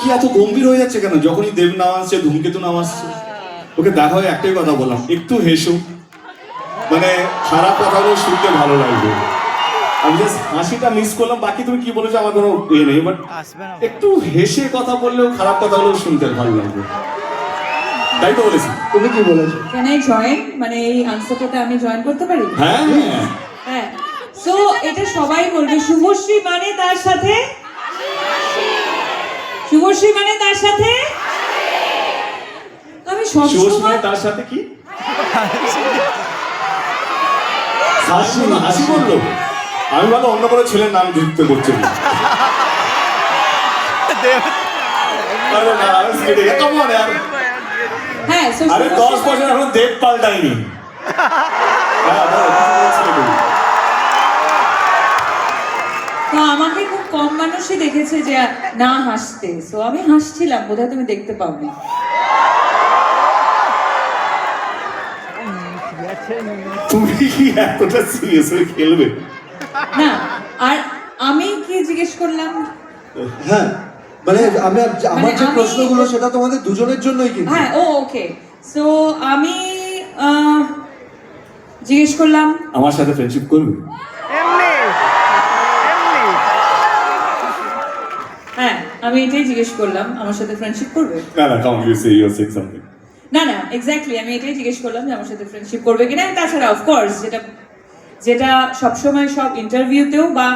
কি এত গম্ভীর হয়ে যাচ্ছে কেন? যখনই দেব নাম আসছে, ধূমকেতু নাম আসছে, ওকে দেখা হয়ে একটাই কথা বললাম, একটু হেসো, মানে খারাপ কথাগুলো শুনতে ভালো লাগবে। আমি জাস্ট হাসিটা মিস করলাম, বাকি তুমি কি বলেছো আমার কোনো ইয়ে নেই, বাট একটু হেসে কথা বললেও খারাপ কথাগুলো শুনতে ভালো লাগবে, তাই তো বলেছি। তুমি কি বলেছো? ক্যান আই জয়েন, মানে এই আনসারটাতে আমি জয়েন করতে পারি? হ্যাঁ হ্যাঁ, সো এটা সবাই বলবে শুভশ্রী মানে তার সাথে, শুভশ্রী মানে তার সাথে। আমি শুভশ্রী সবসময় তার সাথে কি হাসি, হাসি বললো, আমি ভালো অন্য কোনো ছেলের নাম যুক্ত করছি না। আরে না, আমি ছেড়ে দে, come on यार। হ্যাঁ, so আরে 10 বছর এখন দেব পাল্টাইনি। হ্যাঁ, বলো, কিছু বলছিলে তুমি। তো আমাকে খুব কম মানুষই দেখেছে যে না হাসতে, সো আমি হাসছিলাম, বোধহয় তুমি দেখতে পাওনি। তুমি কি এতটা সিরিয়াস হয়ে খেলবে? না, আর আমি কি জিজ্ঞেস করলাম? হ্যাঁ, মানে আমি আমার যে আমি- প্রশ্নগুলো সেটা তোমাদের দুজনের জন্যই কিন্তু। হ্যাঁ, ও ওকে, সো আমি জিজ্ঞেস করলাম আমার সাথে ফ্রেন্ডশিপ করবে? হ্যাঁ, আমি এটাই জিজ্ঞেস করলাম, আমার সাথে ফ্রেন্ডশিপ করবে? না না, come you say you said something. না না, এক্স্যাক্টলি আমি এটাই জিজ্ঞেস করলাম যে আমার সাথে ফ্রেন্ডশিপ করবে কিনা। তাছাড়া অফকোর্স যেটা যেটা সবসময় সব ইন্টারভিউতেও বা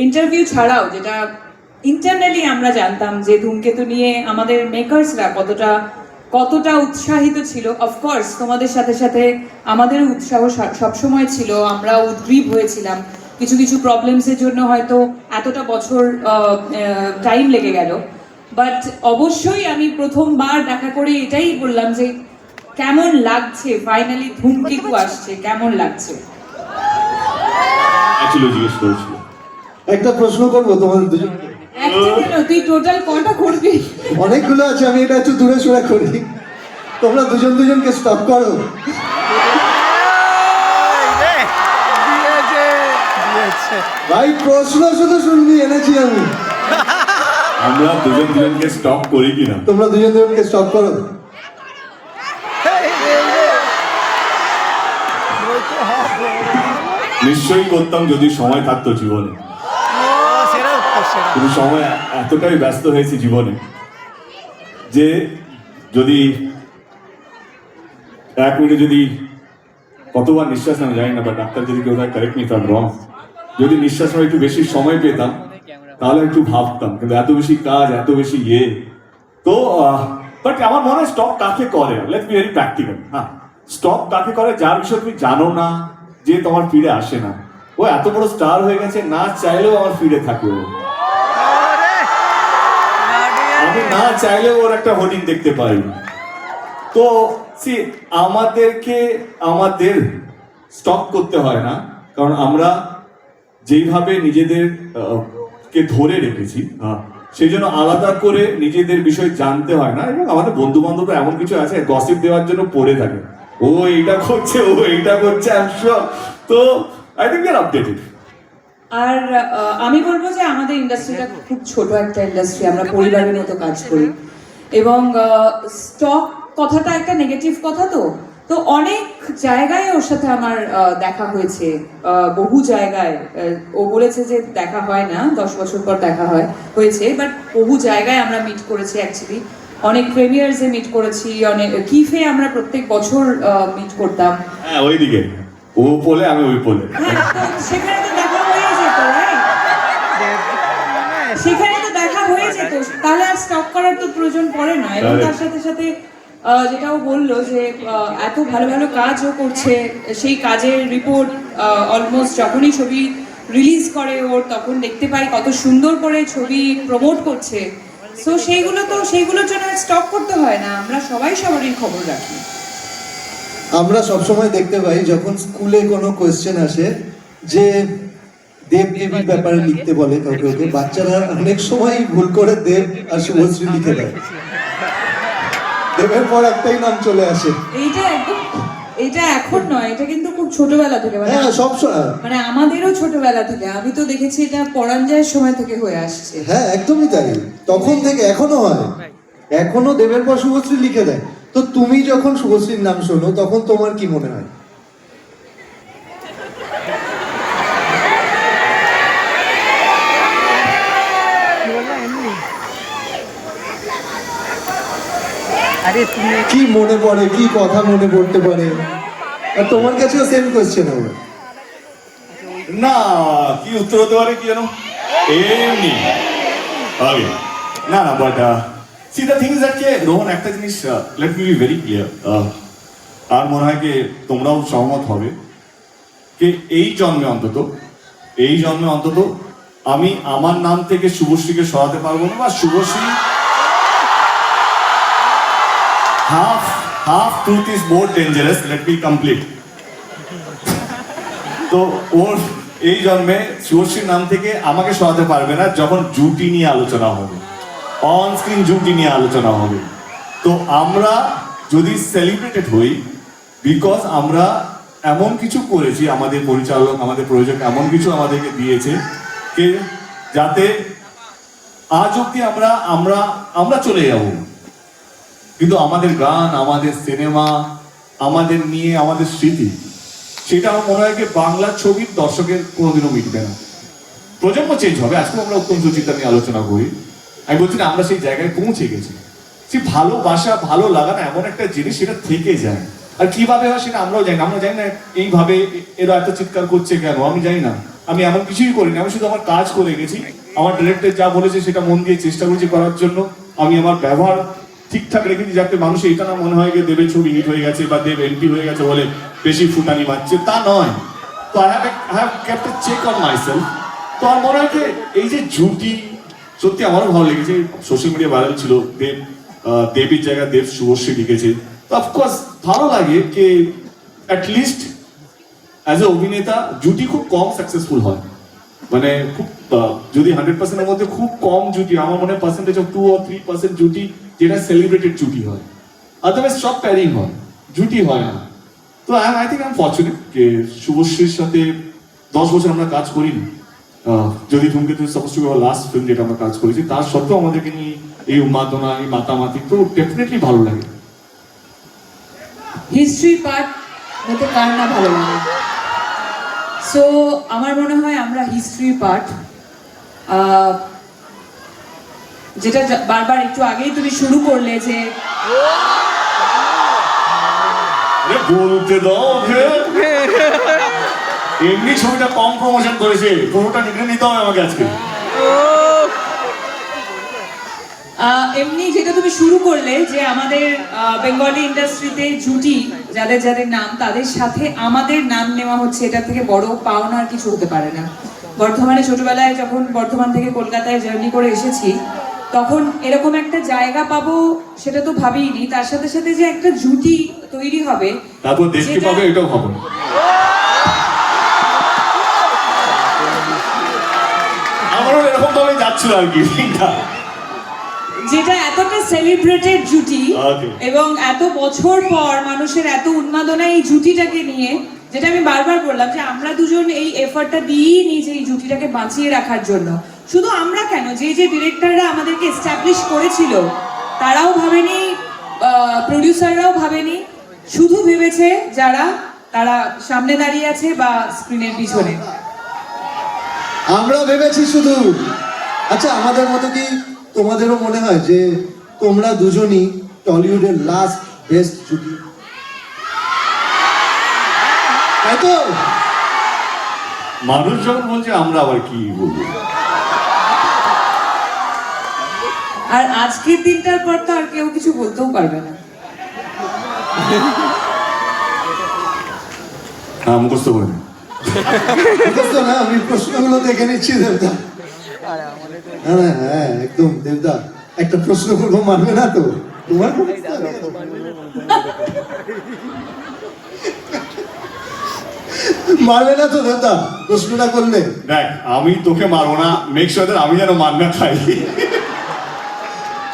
ইন্টারভিউ ছাড়াও যেটা ইন্টারনালি আমরা জানতাম যে ধূমকেতু নিয়ে আমাদের মেকার্সরা কতটা কতটা উৎসাহিত ছিল। অফকোর্স তোমাদের সাথে সাথে আমাদের উৎসাহ সবসময় ছিল, আমরা উদ্গ্রীব হয়েছিলাম। কিছু কিছু প্রবলেমসের জন্য হয়তো এতটা বছর টাইম লেগে গেল, বাট অবশ্যই আমি প্রথমবার দেখা করে এটাই বললাম যে কেমন লাগছে, ফাইনালি ধূমকেতু আসছে, কেমন লাগছে। অ্যাকচুয়ালি জিজ্ঞেস করেছিল। একটা প্রশ্ন করবো তোমাদের দুজনকে। একটা কেন, তুই টোটাল কটা করবি? অনেকগুলো আছে, আমি এটা একটু দূরে সরে করি। তোমরা দুজন দুজনকে স্টপ করো। ভাই প্রশ্ন শুধু শুনবি এনেছি আমি। আমরা দুজন দুজনকে স্টপ করি কিনা? তোমরা দুজন দুজনকে স্টপ করো। নিশ্চয়ই করতাম যদি সময় থাকতো জীবনে, কিন্তু সময় এতটাই ব্যস্ত হয়েছে জীবনে যে যদি এক মিনিটে যদি কতবার নিঃশ্বাস আমি জানি না, বা ডাক্তার যদি কেউ correct me if I am রং, যদি নিঃশ্বাস নেওয়ার একটু বেশি সময় পেতাম তাহলে একটু ভাবতাম, কিন্তু এত বেশি কাজ, এত বেশি তো বাট আমার মনে হয় স্টপ কাকে করে, লেটস বি ভেরি প্র্যাকটিক্যাল। হ্যাঁ, স্টপ কাকে করে যার বিষয়ে তুমি জানো না, যে তোমার ফিরে আসে না। ও এত বড় স্টার হয়ে গেছে, না চাইলেও আমার ফিরে থাকে ও। আমি না চাইলেও ওর একটা হোর্ডিং দেখতে পাই। তো সি আমাদের স্টপ করতে হয় না, কারণ আমরা যেইভাবে নিজেদের কে ধরে রেখেছি, সেই জন্য আলাদা করে নিজেদের বিষয় জানতে হয় না। এবং আমাদের বন্ধু বান্ধবরা এমন কিছু আছে গসিপ দেওয়ার জন্য পড়ে থাকে, ও এইটা করছে, ও এইটা করছে, তো I think you are updated. আর আমি বলবো যে আমাদের ইন্ডাস্ট্রিটা খুব ছোট একটা ইন্ডাস্ট্রি, আমরা পরিবারের মতো কাজ করি। এবং স্টক কথাটা একটা নেগেটিভ কথা, তো অনেক জায়গায় ওর সাথে আমার দেখা হয়েছে, বহু জায়গায়। ও বলেছে যে দেখা হয় না, 10 বছর পর দেখা হয়েছে, বাট বহু জায়গায় আমরা মিট করেছি অ্যাকচুয়ালি। অনেক প্রিমিয়ার্সে মিট করেছি, অনেক কিফে আমরা প্রত্যেক বছর মিট করতাম। হ্যাঁ, ওইদিকে ও পোলে, আমি ওই পোলে। হ্যাঁ, তো সেখানে তো দেখা হয়ে যেত, right? সেখানে তো দেখা হয়ে যেত, তাহলে আর স্টক করার তো প্রয়োজন পড়ে না। এবং তার সাথে সাথে যেটাও বললো যে এত ভালো ভালো কাজও করছে, সেই কাজের রিপোর্ট অলমোস্ট যখনই ছবি রিলিজ করে ওর, তখন দেখতে পাই কত সুন্দর করে ছবি প্রমোট করছে। সো সেইগুলোর জন্য স্টক করতে হয় না, আমরা সবাই সবারই খবর রাখি। আমরা সবসময় দেখতে পাই যখন স্কুলে কোনো কোয়েশ্চেন আসে যে দেব দেবীর ব্যাপারে লিখতে বলে কাউকে, বাচ্চারা অনেক সময় ভুল করে দেব আর শুভশ্রী লিখে দেয়। দেবের পর একটাই নাম চলে আসে। এইটা একদম এটা এখন নয়, এটা কিন্তু খুব ছোটবেলা থেকে, মানে হ্যাঁ সব মানে আমাদেরও ছোটবেলা থেকে, আমি তো দেখেছি এটা পরাঞ্জয়ের সময় থেকে হয়ে আসছে। হ্যাঁ একদমই তাই, তখন থেকে এখনো হয়, এখনো দেবের পর শুভশ্রী লিখে দেয়। তো তুমি যখন শুভশ্রীর নাম শোনো তখন তোমার কি মনে হয়? আরে তুমি কি মনে পড়ে, কি কথা মনে পড়তে পারে? আর তোমার কাছেও সেম কোয়েশ্চেন হবে। না, কি উত্তর হতে পারে কি জানো, এমনি আগে না না, but see the thing is that কে রোহন, একটা জিনিস let me be very clear, আর মনে হয় কি তোমরাও সহমত হবে যে এই জন্মে অন্তত আমি আমার নাম থেকে শুভশ্রীকে সরাতে পারবো না, বা Subhashree half truth is more dangerous, let me complete. তো ওর এই জন্মে শুভশ্রীর নাম থেকে আমাকে সরাতে পারবে না যখন জুটি নিয়ে আলোচনা হবে, অন স্ক্রিন জুটি নিয়ে আলোচনা হবে। তো আমরা যদি সেলিব্রেটেড হই, বিকজ আমরা এমন কিছু করেছি, আমাদের পরিচালক আমাদের প্রযোজক এমন কিছু আমাদেরকে দিয়েছে যে যাতে আজ অব্দি আমরা চলে যাব, কিন্তু আমাদের গান, আমাদের সিনেমা, আমাদের নিয়ে আমাদের স্মৃতি, সেটা আমার মনে হয় যে বাংলা ছবির দর্শকের কোনোদিনও মিটবে না। প্রজন্ম চেঞ্জ হবে, আজকে আমরা উত্তম সুচিন্তা নিয়ে আলোচনা করি, আমি বলছি না আমরা সেই জায়গায় পৌঁছে গেছি। সে ভালোবাসা, ভালো লাগা না এমন একটা জিনিস, সেটা থেকে যায়। আর কিভাবে হয় সেটা আমরাও জানি না, আমরা জানি না এইভাবে এরা এত চিৎকার করছে কেন, আমি জানি না, আমি এমন কিছুই করিনি, আমি শুধু আমার কাজ করে গেছি, আমার ডিরেক্টর যা বলেছে সেটা মন দিয়ে চেষ্টা করেছি করার জন্য, আমি আমার ব্যবহার ঠিকঠাক রেখেছি যাতে মানুষ এটা না মনে হয় যে দেবের ছবি হিট হয়ে গেছে বা দেব এমপি হয়ে গেছে বলে বেশি ফুটানি মারছে, তা নয়। তো I have kept a check on myself. তো আমার মনে হয় যে এই যে জুটি, সত্যি আমারও ভালো লেগেছে, সোশ্যাল মিডিয়া ভাইরাল ছিল, দেবের জায়গায় দেব শুভশ্রী লিখেছে, তো অফকোর্স ভালো লাগে যে অ্যাটলিস্ট অ্যাজ এ অভিনেতা জুটি খুব কম সাকসেসফুল হয়, মানে খুব যদি 100%-এর মধ্যে খুব কম জুটি, আমার মনে হয় পার্সেন্টেজ অফ 2 or 3% জুটি যেটা সেলিব্রেটেড জুটি হয়, আদারওয়াইজ সব প্যারিং হয়, জুটি হয় না। তো I think I am fortunate যে শুভশ্রীর সাথে 10 বছর আমরা কাজ করিনি, যদি ধূমকেতু suppose two B our last film যেটা আমরা কাজ করেছি, তার সত্ত্বেও আমাদেরকে নিয়ে এই উন্মাদনা, এই মাতামাতি, তো ডেফিনেটলি ভালো লাগে। হিস্ট্রি পার্ট হতে কার না ভালো লাগে? সো আমার মনে হয় আমরা হিস্ট্রি পার্ট, যেটা বারবার একটু আগেই তুমি শুরু করলে যে বলতে দাও, এমনি ছবিটা কম প্রমোশন করেছে, পুরোটা নিতে হবে আমাকে আজকে। এমনি যেটা তুমি শুরু করলে যে আমাদের বেঙ্গলি ইন্ডাস্ট্রিতে জুটি যাদের যাদের নাম, তাদের সাথে আমাদের নাম নেওয়া হচ্ছে, এটা থেকে বড় পাওনা আর কিছু হতে পারে না। বর্ধমানে ছোটবেলায় যখন বর্ধমান থেকে কলকাতায় জার্নি করে এসেছি, তখন এরকম একটা জায়গা পাবো সেটা তো ভাবিনি, তার সাথে সাথে যে একটা জুটি তৈরি হবে, তারপর দেখতে পাবে, এটাও ভাবো না। আমারও এরকম ভাবে যাচ্ছিল আর কি, যেটা এতটা সেলিব্রেটেড জুটি, Okay. এবং এত বছর পর মানুষের এত উন্মাদনা এই জুটিটাকে নিয়ে, যেটা আমি বারবার বললাম যে আমরা দুজন এই এফর্টটা দিয়েই নিয়েছি এই জুটিটাকে বাঁচিয়ে রাখার জন্য। শুধু আমরা কেন, যে যে ডিরেক্টররা আমাদেরকে এস্টাবলিশ করেছিল তারাও ভাবেনি, প্রডিউসাররাও ভাবেনি, শুধু ভেবেছে তারা সামনে দাঁড়িয়ে আছে বা স্ক্রিনের পিছনে। আমরা ভেবেছি শুধু। আচ্ছা, আমাদের মতো কি তোমাদেরও মনে হয় যে তোমরা দুজনই টলিউডের লাস্ট বেস্ট জুটি? তাই তো? মানুষ যখন বলছে আমরা আবার কি বলবো। আর আজকের দিনটার পর তো আর কেউ কিছু বলতেও পারবে না। হ্যাঁ, মুখস্থ করে নে। মুখস্থ না, আমি প্রশ্নগুলো দেখে নিচ্ছি দেবদা। হ্যাঁ হ্যাঁ একদম দেবদা, একটা প্রশ্ন করবো, মানবে না তো? তোমার মারবে না তো দেবদা প্রশ্নটা করলে? দেখ, আমি তোকে মারবো না, মেক শিওর দ্যাট আমি যেন মার না খাই।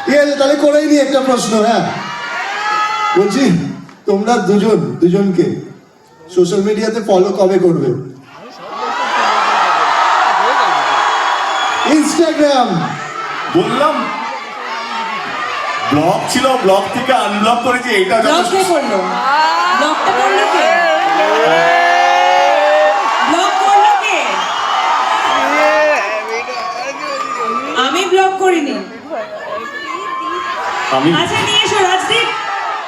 ঠিক আছে, তাহলে করেই নি একটা প্রশ্ন। হ্যাঁ বলছি, তোমরা দুজনকে সোশ্যাল মিডিয়াতে ফলো কবে করবে? ইনস্টাগ্রাম। বললাম ব্লগ ছিল, ব্লগ থেকে আনব্লক করেছি, এটা ব্লগ কে করলো? ব্লগটা করলো কে? ব্লগ করলো কে? আমি ব্লগ করিনি। আমি আচ্ছা নিয়ে এসো রাজদীপ,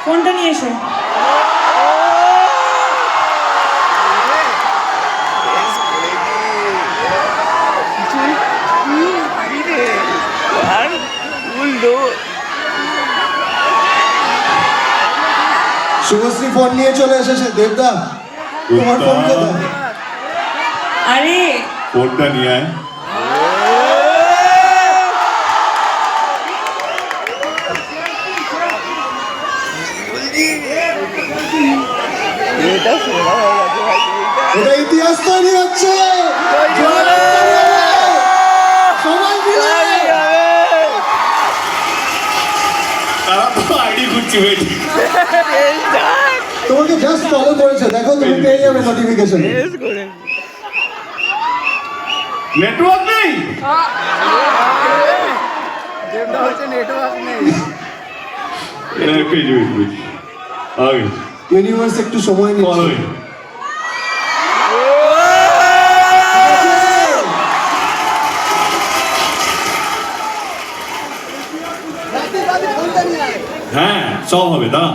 ফোনটা নিয়ে এসো। আর উল্টো শুভশ্রী ফোন নিয়ে চলে এসেছে। দেবদা তোমার ফোন কোথায়? আরে ফোনটা নিয়ে আয়। এটা সোনা হয়ে গেছে ভাই, এটা ইতিহাস তৈরি হচ্ছে। সবাই মিলে তারা তো আইডি খুঁজছি, ওয়েট। তোমাকে জাস্ট ফলো করেছে, দেখো তুমি পেয়ে যাবে নোটিফিকেশন। নেটওয়ার্ক নেই। যেটা হচ্ছে নেটওয়ার্ক নেই। পেজ ওয়েট আগে ইউনিভার্স একটু সময় নিচ্ছে। ফলোইং। হ্যাঁ সব হবে, দাঁড়া।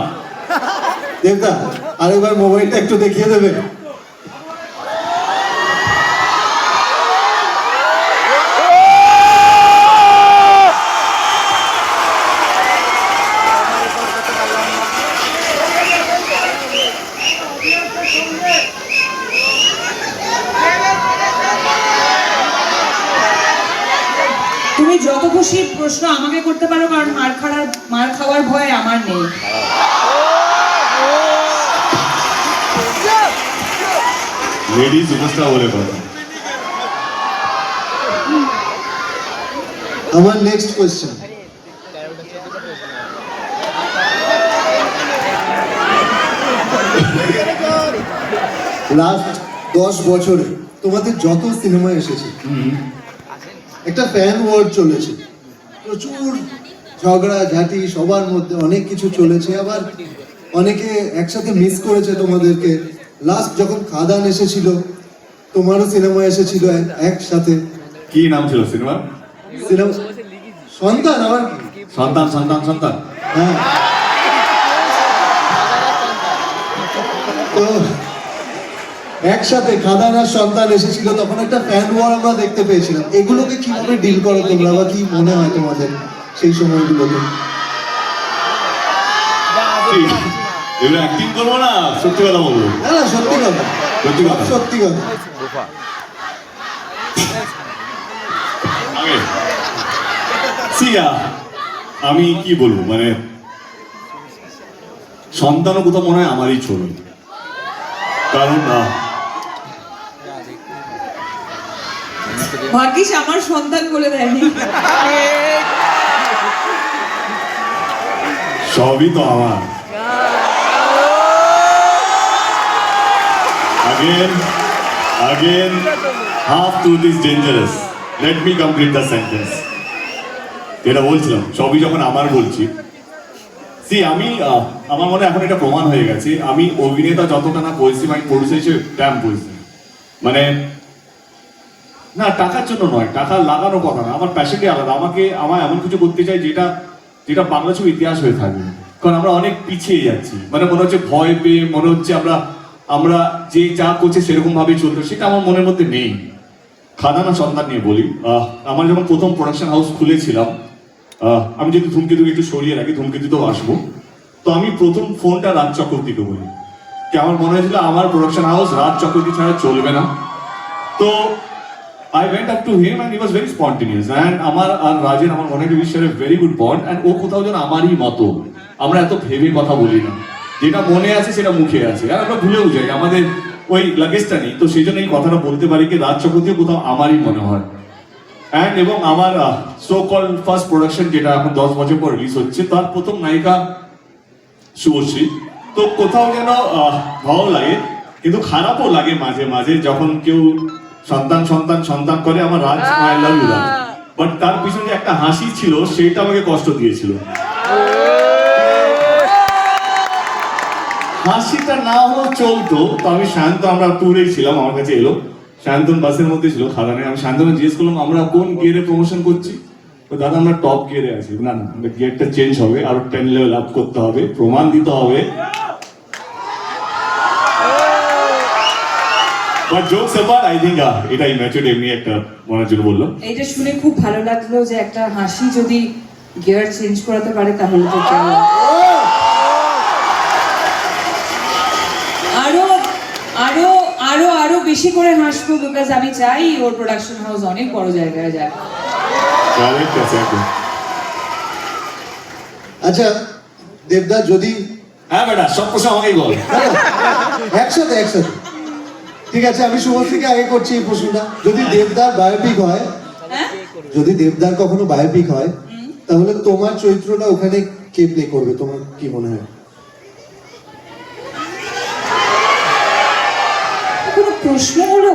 দেবদা আরেকবার মোবাইলটা একটু দেখিয়ে দেবে? তুমি যত খুশি প্রশ্ন আমাকে করতে পারো, কারণ মার খাওয়ার ভয় আমার নেই। লেডি সুপারস্টার বলে কথা। আমার নেক্সট কোয়েশ্চেন, লাস্ট 10 বছরে তোমাদের যত সিনেমা এসেছে একটা ফ্যান ওয়ার চলেছে, প্রচুর ঝগড়া ঝাঁটি, সবার মধ্যে অনেক কিছু চলেছে, আবার অনেকে একসাথে মিস করেছে তোমাদেরকে। লাস্ট যখন খাদান এসেছিল, তোমারও সিনেমা এসেছিল একসাথে। কি নাম ছিল সিনেমার? সিনেমা সন্তান, আবার সন্তান সন্তান সন্তান। হ্যাঁ। তো একসাথে খাদান আর সন্তান এসেছিল, তখন একটা ফ্যান ওয়ার আমরা দেখতে পেয়েছিলাম। এগুলোকে কিভাবে ডিল করো তোমরা, বা কি মনে হয় তোমাদের সেই সময়গুলোতে? এগুলো অ্যাক্টিং করবো না, সত্যি কথা বলবো। না না, সত্যি কথা, সত্যি কথা। সত্যি কথা। আগে সিয়া, আমি কি বলবো, মানে সন্তানও কোথাও মনে হয় আমারই ছবি, কারণ ভাগ্যিস আমার সন্তান বলে দেয়নি। সবই তো আমার। Again, half truth is dangerous. Let me complete the sentence. যেটা বলছিলাম, সবই যখন আমার বলছি, আমি আমার মনে হয় এখন এটা প্রমাণ হয়ে গেছে, আমি অভিনেতা যতটা না বলছি, আমি প্রডিউসার হিসেবে ড্যাম বলছি। মানে না, টাকার জন্য নয়, টাকা লাগানো কথা না, আমার প্যাশনই আলাদা। আমার এমন কিছু করতে চাই যেটা যেটা বাংলা ছবি ইতিহাস হয়ে থাকবে। কারণ আমরা অনেক পিছিয়ে যাচ্ছি, মানে মনে হচ্ছে ভয় পেয়ে, মনে হচ্ছে আমরা যে যা করছি সেরকম ভাবেই চলতো, সেটা আমার মনের মধ্যে নেই। খাদানা সন্তান নিয়ে বলি, আমার যখন প্রথম প্রোডাকশন হাউস খুলেছিলাম, আমি যদি ধূমকেতুকে একটু সরিয়ে রাখি, ধূমকেতুতেও আসবো, তো আমি প্রথম ফোনটা রাজ চক্রবর্তীকে বলি, কি আমার মনে হয়েছিল আমার প্রোডাকশন হাউস রাজ চক্রবর্তী ছাড়া চলবে না। তো I went up to him and he was very spontaneous, and আমার আর রাজের আমার মনে হয় we share a very good bond, and ও কোথাও যেন আমারই মতো। আমরা এত ভেবে কথা বলি না, যেটা মনে আছে সেটা মুখে আছে, আর আমরা ভুলেও যাই, আমাদের ওই লাগেজটা নেই। তো সেই জন্য এই কথাটা বলতে পারি কি রাজ চক্রবর্তী কোথাও আমারই মনে হয়। অ্যান্ড এবং আমার সো কল ফার্স্ট প্রোডাকশন, যেটা এখন 10 বছর পর রিলিজ হচ্ছে, তার প্রথম নায়িকা শুভশ্রী, তো কোথাও যেন ভালো লাগে, কিন্তু খারাপও লাগে মাঝে মাঝে যখন কেউ সন্তান সন্তান সন্তান করে। আমার Raj, I love you Raj, but তার পিছনে যে একটা হাসি ছিল সেটা আমাকে কষ্ট দিয়েছিল। হাসিটা না হলেও চলতো। তো আমি শান্ত, আমরা ট্যুরেই ছিলাম, আমার কাছে এলো শান্তন, বাসের মধ্যে ছিল খাদানে। আমি শান্তনকে জিজ্ঞেস করলাম আমরা কোন গিয়ারে প্রমোশন করছি। তো দাদা আমরা টপ গিয়ারে আছি। না না, গিয়ারটা চেঞ্জ হবে, আরো 10 লেভেল আপ করতে হবে, প্রমাণ দিতে হবে। But jokes apart, I think এটা ইম্যাচুরড এমনি একটা মনের জন্য বললো। এইটা শুনে খুব ভালো লাগলো যে একটা হাসি যদি গিয়ার চেঞ্জ করাতে পারে তাহলে তো কেমন। আরো আরো আরো আরো বেশি করে হাসবো, বিকজ আমি চাই ওর প্রোডাকশন হাউস অনেক বড় জায়গায় যায়। কারেক্ট আছে একদম। আচ্ছা দেবদা, যদি হ্যাঁ বেটা, সব প্রশ্ন আমাকেই বল। একসাথে একসাথে ঠিক আছে, আমি শুভশ্রীকে আগে করছি এই প্রশ্নটা। যদি দেবদার বায়োপিক হয়, হ্যাঁ যদি দেবদার কখনো বায়োপিক হয়, তাহলে তোমার চরিত্রটা ওখানে কে প্লে করবে, তোমার কি মনে হয়? কোনো প্রশ্ন হলো?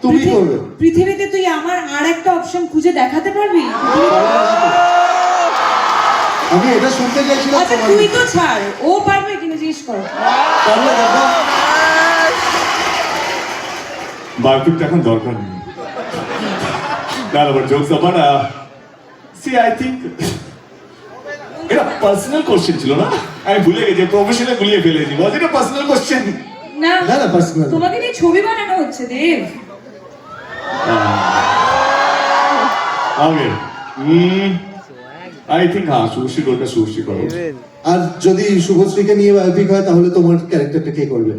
তুমি করবে। পৃথিবীতে তুই আমার আর একটা অপশন খুঁজে দেখাতে পারবি? আমি এটা শুনতে চাইছিলাম আচ্ছা তোমার তুই তো ছাড়, ও পারবে কিনা জিজ্ঞেস কর। তাহলে দেবদা, বায়োপিকটা এখন দরকার নেই। না না, but jokes apart, see I think এটা পার্সোনাল কোশ্চেন ছিল না, আমি ভুলে গেছি, প্রফেশনাল গুলিয়ে ফেলেছি। বল, এটা পার্সোনাল কোশ্চেন। না না না পার্সোনাল, তোমাকে নিয়ে ছবি বানানো হচ্ছে দেব। ওকে, আই থিঙ্ক হ্যাঁ, শুভশ্রী রোলটা শুভশ্রী করো। আর যদি শুভশ্রীকে নিয়ে বায়োপিক হয় তাহলে তোমার ক্যারেক্টারটা কে করবে?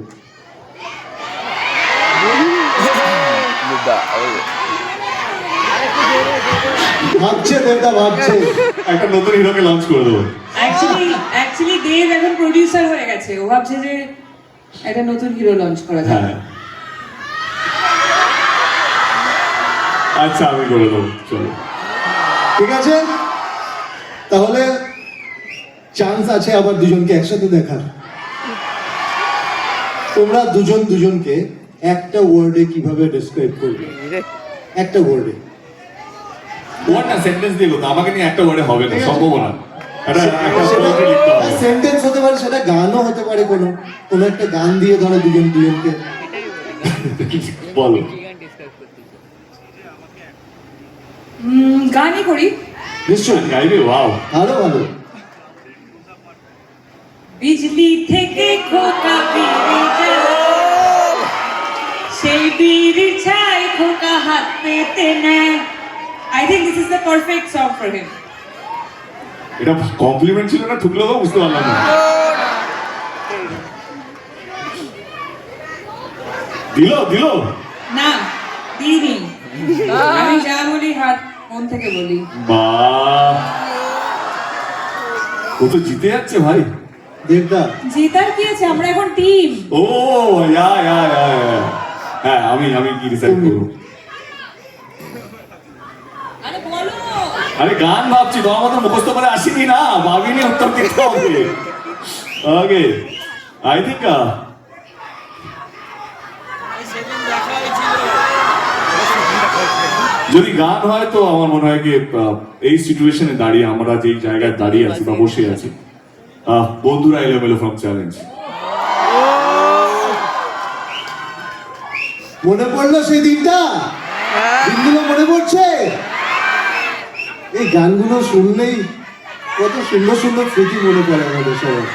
ভাবছে দেবদা, ভাবছে। একটা নতুন হিরোকে লঞ্চ করে দেবো। অ্যাকচুয়ালি দেব এখন প্রোডিউসার হয়ে গেছে, ও ভাবছে যে একটা নতুন হিরো লঞ্চ করা যায়। হ্যাঁ, আচ্ছা আমি করে দেবো, চলো। ঠিক আছে, তাহলে চান্স আছে আবার দুজনকে একসাথে দেখার। তোমরা দুজন দুজনকে একটা ওয়ার্ডে কিভাবে ডেসক্রাইব করবে? একটা ওয়ার্ডে। ওয়ার্ড না, সেন্টেন্স দিয়ে বলতো, আমাকে নিয়ে একটা ওয়ার্ডে হবে না, সম্ভব না। একটা poetry লিখতে হবে। সেন্টেন্স হতে পারে, সেটা গানও হতে পারে, কোনো কোনো একটা গান দিয়ে ধরো দুজন দুজনকে। বলো। গানই করি। নিশ্চয়ই গাইবে, ওয়াও। আরো ভালো। বিজলি থেকে খোকা বিড়ি জ্বালায়, সেই বিড়ির ছাই খোকা হাত পেতে নেয়। I think this is the perfect song for him. এটা কমপ্লিমেন্ট ছিল না, ঠুকলো তো বুঝতে পারলাম না। দিল না দিইনি, আমি যা বলি হাত মন থেকে বলি। বাহ, ও তো জিতে যাচ্ছে ভাই। দেবদা, জেতার কি আছে, আমরা এখন টিম। ও ইয়া ইয়া ইয়া ইয়া। হ্যাঁ, আমি কি ডিসাইড করবো? আরে বলো। আরে গান ভাবছি, তোমার মতো মুখস্থ করে আসিনি না, ভাবিনি উত্তর দিতে হবে। ওকে, আই থিঙ্ক যদি গান হয় তো আমার মনে হয় কি এই সিচুয়েশনে দাঁড়িয়ে আমরা যেই জায়গায় দাঁড়িয়ে আছি বা বসে আছি, বন্ধুরা এলোমেলো ফ্রম চ্যালেঞ্জ। মনে পড়লো সেই দিনটা? দিনগুলো মনে পড়ছে? এই গানগুলো শুনলেই কত সুন্দর সুন্দর স্মৃতি মনে পড়ে আমাদের সবার।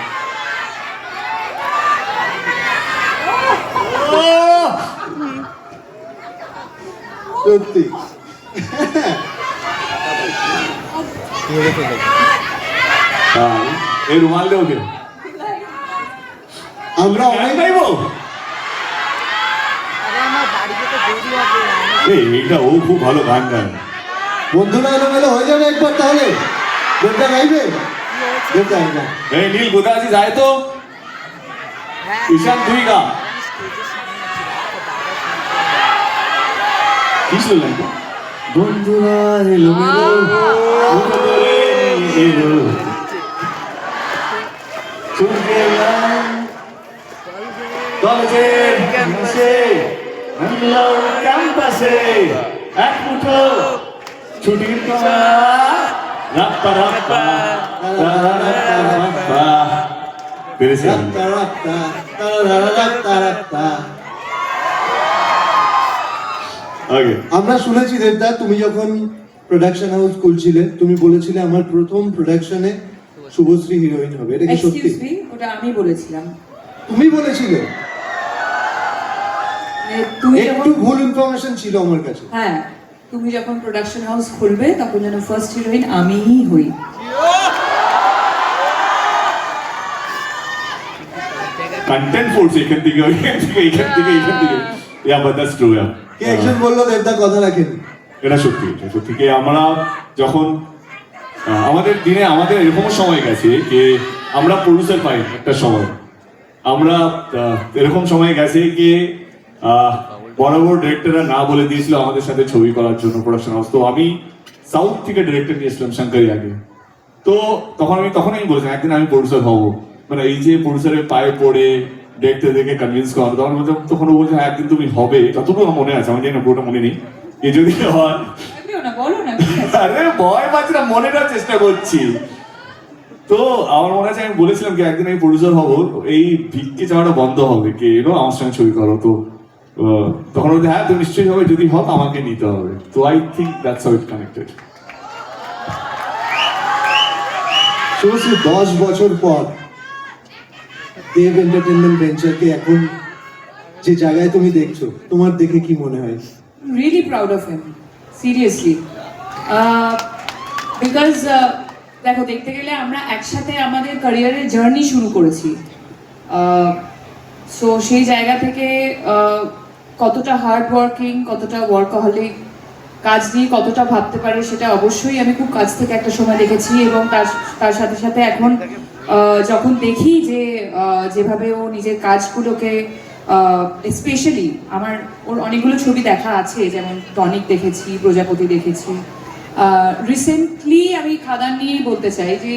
সত্যি এই রুমাল দেও কেন? আমরা অনেক গাইবো এইটা, ও খুব ভালো গান গায়। বন্ধুরা এলোমেলো হয়ে যাবে একবার, তাহলে দেবদা গাইবে। দেবদা একবার এই নীল কোথায় আছিস, আয় তো। ঈশান তুই গা। কি শুনলেন? বন্ধুরা এলোমেলো মুখ ধরে নিয়ে এলো, চোখে লাল কলেজের ক্যাম্পাসে ক্যাম্পাসে এক মুঠো ছুটির কমা রাপ্পা রাপ্পা রাপ্পা পেরেছেন? আগে আমরা শুনেছি দেবদা, তুমি যখন প্রোডাকশন হাউস খুলছিলে তুমি বলেছিলে আমার প্রথম প্রোডাকশনে শুভশ্রী হিরোইন হবে, এটা কি সত্যি? এক্সকিউজ মি, ওটা আমি বলেছিলাম। তুমি বলেছিলে? তুমি একটু যখন ভুল ইনফরমেশন ছিল আমার কাছে। হ্যাঁ, তুমি যখন প্রোডাকশন হাউস খুলবে তখন যেন ফার্স্ট হিরোইন আমিই হই। কন্টেন্ট ফোর্স এখান থেকে ওইখান থেকে এইখান থেকে এইখান থেকে ইয়া বাট দ্যাটস ট্রু কে একজন বললো দেবদা কথা রাখেনি। এটা সত্যি, এটা সত্যি। কি আমরা যখন আমাদের দিনে আমাদের এরকমও সময় গেছে যে আমরা প্রডিউসার পাই একটা সময়, আমরা এরকম সময় গেছে কি বড় বড় ডিরেক্টররা না বলে দিয়েছিল আমাদের সাথে ছবি করার জন্য প্রোডাকশন হাউস। তো আমি সাউথ থেকে ডিরেক্টর নিয়েছিলাম শঙ্করি আগে। তো তখন আমি বলেছিলাম একদিন আমি প্রডিউসার হবো, মানে এই যে প্রডিউসারের পায়ে পড়ে ডিরেক্টরদেরকে কনভিন্স করা, তখন ও বলছে হ্যাঁ একদিন তুমি হবে, যতটুকু আমার মনে আছে, আমার জানি না পুরোটা মনে নেই, এ যদি হয়। বলো না, আরে ভয় পাচ্ছি না, মনে রাখার চেষ্টা করছি। তো আমার মনে আছে আমি বলেছিলাম কি একদিন আমি প্রডিউসার হবো, এই ভিক্ষে যাওয়াটা বন্ধ হবে, কে এলো আমার সঙ্গে ছবি করো। তো তখন বলতে হ্যাঁ তুমি নিশ্চয়ই হবে, যদি হোক আমাকে নিতে হবে। তো I think that's how it connected. Subhashree 10 বছর পর দেব এন্টারটেনমেন্ট ভেঞ্চারকে এখন যে জায়গায় তুমি দেখছো, তোমার দেখে কি মনে হয়? really proud of him, seriously, because দেখো দেখতে গেলে আমরা একসাথে আমাদের ক্যারিয়ারের জার্নি শুরু করেছি। সো সেই জায়গা থেকে কতটা হার্ড ওয়ার্কিং, কতটা ওয়ার্কাহলিক, কাজ নিয়ে কতটা ভাবতে পারে সেটা অবশ্যই আমি খুব কাছ থেকে একটা সময় দেখেছি। এবং তার সাথে সাথে এখন যখন দেখি যে যেভাবে ও নিজের কাজগুলোকে, স্পেশালি আমার ওর অনেকগুলো ছবি দেখা আছে, যেমন টনিক দেখেছি, প্রজাপতি দেখেছি, রিসেন্টলি আমি খাদান নিয়েই বলতে চাই যে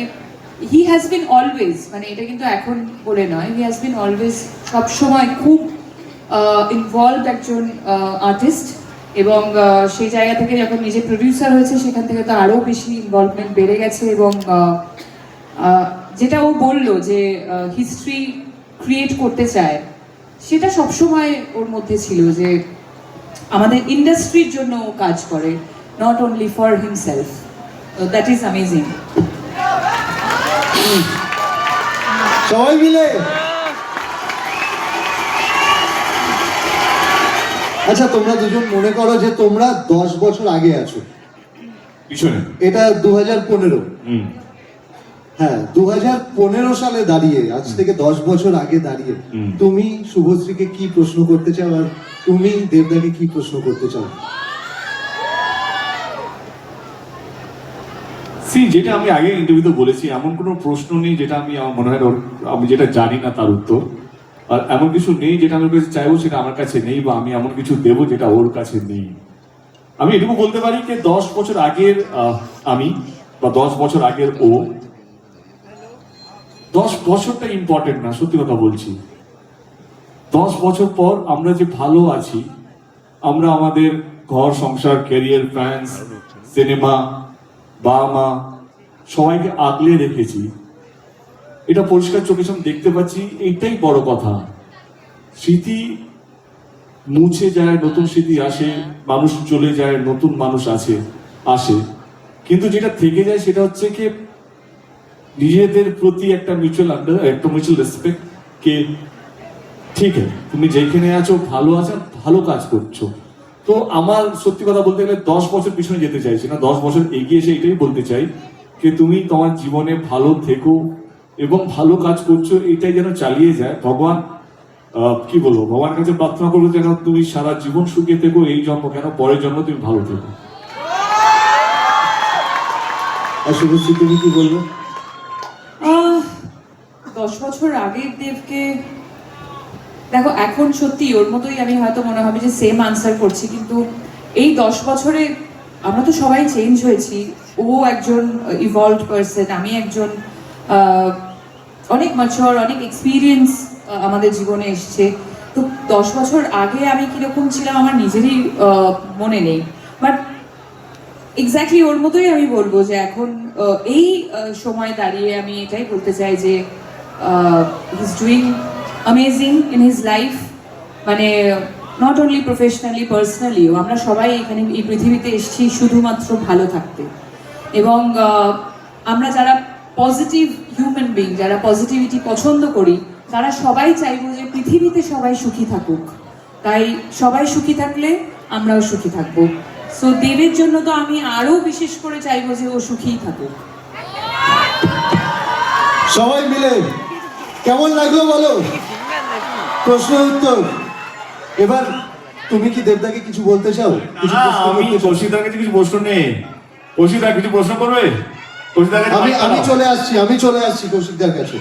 হি হ্যাজ বিন অলওয়েজ, মানে এটা কিন্তু এখন বলে নয়, হি হ্যাজ বিন অলওয়েজ সবসময় খুব ইনভলভড একজন আর্টিস্ট। এবং সেই জায়গা থেকে যখন নিজে প্রডিউসার হয়েছে সেখান থেকে তো আরও বেশি ইনভলভমেন্ট বেড়ে গেছে। এবং যেটা ও বললো যে হিস্ট্রি ক্রিয়েট করতে চায়, সেটা সবসময় ওর মধ্যে ছিল যে আমাদের ইন্ডাস্ট্রির জন্য ও কাজ করে, not only for himself. That is amazing. সবাই মিলে। আচ্ছা, তোমরা দুজন মনে করো যে তোমরা 10 বছর আগে আছো, পিছনে এটা 2015। হ্যাঁ, 2015 সালে দাঁড়িয়ে, আজ থেকে 10 বছর আগে দাঁড়িয়ে তুমি শুভশ্রীকে কি প্রশ্ন করতে চাও, আর তুমি দেবদাকে কি প্রশ্ন করতে চাও? যেটা আমি আগে ইন্টারভিউতে বলেছি, এমন কোনো প্রশ্ন নেই যেটা আমার মনে হয় আমি যেটা জানি না তার উত্তর, আর এমন কিছু নেই যেটা আমি ওর কাছে চাইবো সেটা আমার কাছে নেই, বা আমি এমন কিছু দেবো যেটা ওর কাছে নেই। আমি এটুকু বলতে পারি যে 10 বছর আগের আমি বা 10 বছর আগের ও, 10 বছরটা ইম্পর্টেন্ট না, সত্যি কথা বলছি। 10 বছর পর আমরা যে ভালো আছি, আমরা আমাদের ঘর সংসার, ক্যারিয়ার, ফ্যান্স, সিনেমা, বাবা মা সবাইকে আগলে রেখেছি, এটা পরিষ্কার চোখের সামনে দেখতে পাচ্ছি, এইটাই বড় কথা। স্মৃতি মুছে যায়, নতুন স্মৃতি আসে, মানুষ চলে যায়, নতুন মানুষ আসে, কিন্তু যেটা থেকে যায় সেটা হচ্ছে কি নিজেদের প্রতি একটা মিউচুয়াল রেসপেক্ট, কে ঠিক আছে তুমি যেখানে আছো ভালো আছো, ভালো কাজ করছো। তো আমার সত্যি কথা বলতে গেলে 10 বছর পিছনে যেতে চাইছি না, 10 বছর এগিয়ে এসে এটাই বলতে চাই যে তুমি তোমার জীবনে ভালো থেকো এবং ভালো কাজ করছো, এটাই যেন চালিয়ে যায়। ভগবান কি বলবো, ভগবানের কাছে প্রার্থনা করবো যেন তুমি সারা জীবন সুখে থেকো, এই জন্ম কেন পরের জন্ম তুমি ভালো থেকো। আর শুভশ্রী তুমি কি বলবো? 10 বছর আগের দেবকে দেখো, এখন সত্যি ওর মতোই আমি হয়তো মনে হবে যে সেম আনসার করছি, কিন্তু এই 10 বছরে আমরা তো সবাই চেঞ্জ হয়েছি। ও একজন ইভলভড পারসন, আমি একজন অনেক ম্যাচিওর, অনেক এক্সপিরিয়েন্স আমাদের জীবনে এসছে। তো 10 বছর আগে আমি কিরকম ছিলাম আমার নিজেরই মনে নেই, বাট এক্স্যাক্টলি ওর মতোই আমি বলবো যে এখন এই সময় দাঁড়িয়ে আমি এটাই বলতে চাই যে he is doing amazing in his life, মানে নট অনলি প্রফেশনালি পার্সোনালিও। আমরা সবাই এখানে এই পৃথিবীতে এসেছি শুধুমাত্র ভালো থাকতে, এবং আমরা যারা পজিটিভ হিউম্যান বিং, যারা পজিটিভিটি পছন্দ করি, তারা সবাই চাইবো যে পৃথিবীতে সবাই সুখী থাকুক। তাই সবাই সুখী থাকলে আমরাও সুখী থাকবো। সো দেবের জন্য তো আমি আরো বিশেষ করে চাইবো যে ও সুখীই থাকুক। সবাই মিলে কেমন লাগলো বলো? প্রশ্ন উত্তর। এবার তুমি কি দেবদাকে কিছু বলতে চাও? কিছু না, প্রশ্ন আমি করতে চাও? কৌশিকদার কাছে কিছু প্রশ্ন নেই। কৌশিকদা কিছু প্রশ্ন করবে? কৌশিকদার কাছে আমি mic আমি দাও। চলে আসছি কৌশিকদার কাছে।